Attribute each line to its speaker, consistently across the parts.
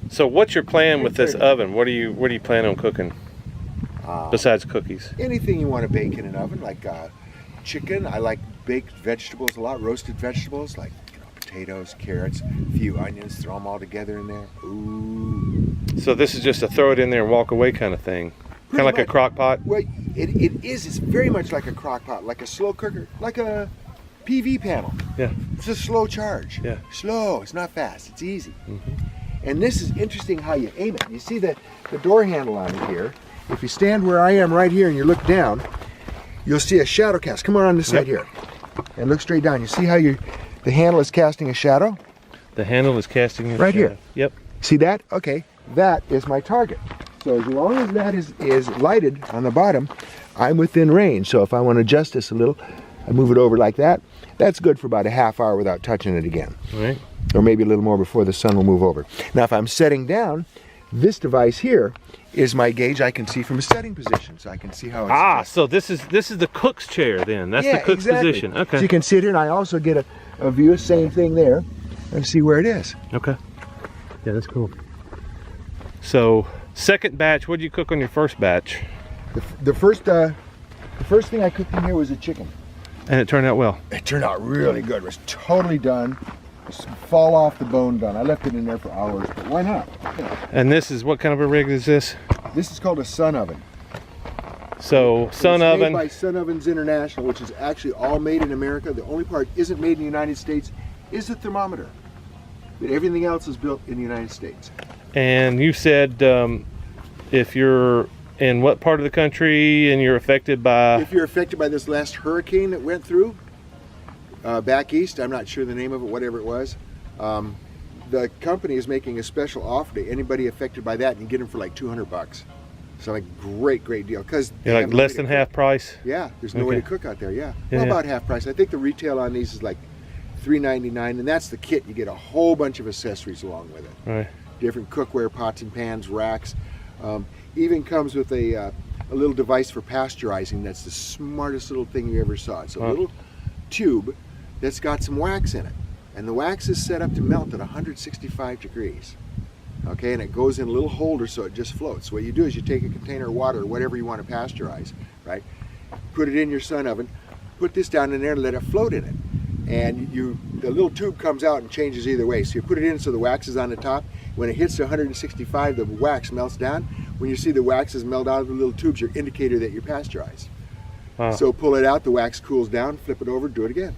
Speaker 1: So what's your plan with this oven? What do you plan on cooking besides cookies?
Speaker 2: Anything you want to bake in an oven, like chicken. I like baked vegetables a lot, roasted vegetables, like potatoes, carrots, a few onions, throw them all together in there. Ooh.
Speaker 1: So this is just a throw it in there and walk away kind of thing. Kind of like a crock pot?
Speaker 2: Well, it is. It's very much like a crock pot, like a slow cooker, like a PV panel.
Speaker 1: Yeah.
Speaker 2: It's a slow charge.
Speaker 1: Yeah.
Speaker 2: Slow. It's not fast. It's easy.
Speaker 1: Mm-hmm.
Speaker 2: And this is interesting how you aim it. You see the door handle on it here. If you stand where I am right here and you look down, you'll see a shadow cast. Come on this side here. And look straight down. You see how the handle is casting a shadow?
Speaker 1: The handle is casting a
Speaker 2: right
Speaker 1: shadow.
Speaker 2: Here.
Speaker 1: Yep.
Speaker 2: See that? Okay. That is my target. So as long as that is lighted on the bottom, I'm within range. So if I want to adjust this a little, I move it over like that. That's good for about a half hour without touching it again.
Speaker 1: All right.
Speaker 2: Or maybe a little more before the sun will move over. Now if I'm setting down, this device here is my gauge. I can see from a setting position, so I can see how it's
Speaker 1: so this is the cook's chair then. That's the cook's position. Okay.
Speaker 2: So you can sit here and I also get a view, same thing there, and see where it is.
Speaker 1: Okay. Yeah, that's cool. So second batch, what did you cook on your first batch?
Speaker 2: The first thing I cooked in here was a chicken.
Speaker 1: And it turned out well?
Speaker 2: It turned out really good. It was totally done. Just fall off the bone done. I left it in there for hours, but why not? Yeah.
Speaker 1: And this is, what kind of a rig is this?
Speaker 2: This is called a Sun Oven.
Speaker 1: So Sun Oven.
Speaker 2: Made by Sun Ovens International, which is actually all made in America. The only part isn't made in the United States is the thermometer. But everything else is built in the United States.
Speaker 1: And you said if you're in what part of the country and you're affected by...
Speaker 2: If you're affected by this last hurricane that went through, back east, I'm not sure the name of it, whatever it was, the company is making a special offer to anybody affected by that, and you get them for like $200. So like great deal. Because
Speaker 1: like less than half price?
Speaker 2: Yeah, there's no way to cook out there, yeah. Well, about half price. I think the retail on these is like $3.99, and that's the kit. You get a whole bunch of accessories along with it.
Speaker 1: Right.
Speaker 2: Different cookware, pots and pans, racks. Even comes with a little device for pasteurizing. That's the smartest little thing you ever saw. It's a little tube that's got some wax in it, and the wax is set up to melt at 165 degrees. Okay, and it goes in a little holder so it just floats. So what you do is you take a container of water or whatever you want to pasteurize, right? Put it in your Sun Oven, put this down in there and let it float in it. And the little tube comes out and changes either way. So you put it in so the wax is on the top. When it hits 165, the wax melts down. When you see the waxes melt out of the little tubes, your indicator that you're pasteurized.
Speaker 1: Wow.
Speaker 2: So pull it out, the wax cools down, flip it over, do it again.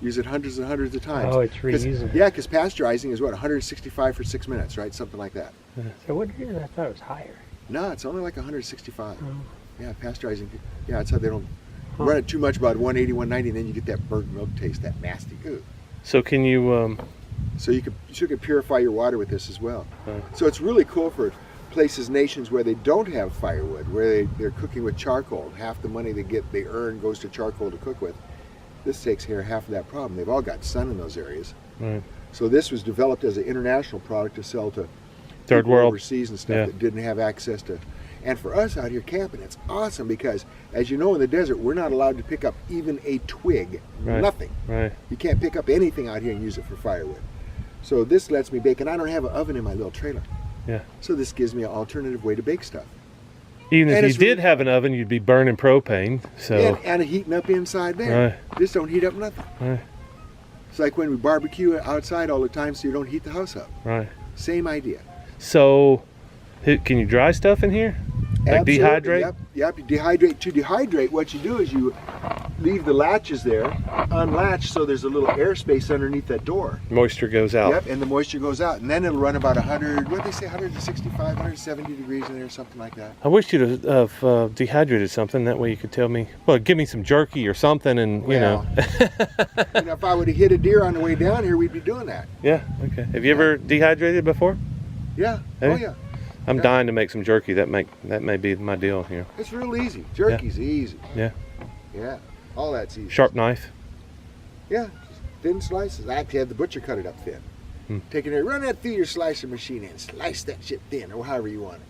Speaker 2: Use it hundreds and hundreds of times.
Speaker 3: Oh, it's reusable.
Speaker 2: Yeah, because pasteurizing is what, 165 for 6 minutes, right? Something like that.
Speaker 3: So what year? I thought it was higher.
Speaker 2: No, it's only like 165.
Speaker 3: Oh.
Speaker 2: Yeah, pasteurizing. Yeah, that's how they don't run it too much, about 180, 190, and then you get that burnt milk taste, that nasty goo.
Speaker 1: So can you...
Speaker 2: So you could purify your water with this as well. So it's really cool for places, nations where they don't have firewood, where they're cooking with charcoal. Half the money they earn goes to charcoal to cook with. This takes care of half of that problem. They've all got sun in those areas.
Speaker 1: Right.
Speaker 2: So this was developed as an international product to sell to
Speaker 1: third
Speaker 2: people
Speaker 1: world
Speaker 2: overseas and stuff that didn't have access to. And for us out here camping, it's awesome because, as you know, in the desert, we're not allowed to pick up even a twig, nothing.
Speaker 1: Right.
Speaker 2: You can't pick up anything out here and use it for firewood. So this lets me bake, and I don't have an oven in my little trailer.
Speaker 1: Yeah.
Speaker 2: So this gives me an alternative way to bake stuff.
Speaker 1: Even if you did have an oven, you'd be burning propane. So
Speaker 2: and heating up inside there.
Speaker 1: Right.
Speaker 2: Just don't heat up nothing.
Speaker 1: Right.
Speaker 2: It's like when we barbecue outside all the time, so you don't heat the house up.
Speaker 1: Right.
Speaker 2: Same idea.
Speaker 1: So, can you dry stuff in here? Like dehydrate?
Speaker 2: Yep. To dehydrate, what you do is you leave the latches there, unlatch, so there's a little airspace underneath that door.
Speaker 1: Moisture goes out.
Speaker 2: Yep, and the moisture goes out, and then it'll run about 100, what did they say, 165, 170 degrees in there, something like that.
Speaker 1: I wish you'd have dehydrated something. That way you could tell me, well, give me some jerky or something, and you know.
Speaker 2: If I would have hit a deer on the way down here, we'd be doing that.
Speaker 1: Yeah. Okay. Have you ever dehydrated before?
Speaker 2: Yeah.
Speaker 1: Hey?
Speaker 2: Oh yeah.
Speaker 1: I'm dying to make some jerky. That may be my deal here.
Speaker 2: It's real easy. Jerky's easy.
Speaker 1: Yeah.
Speaker 2: Yeah. All that's easy.
Speaker 1: Sharp knife.
Speaker 2: Yeah. Just thin slices. I actually had the butcher cut it up thin. Take it there, run that through your slicer machine and slice that shit thin, or however you want it.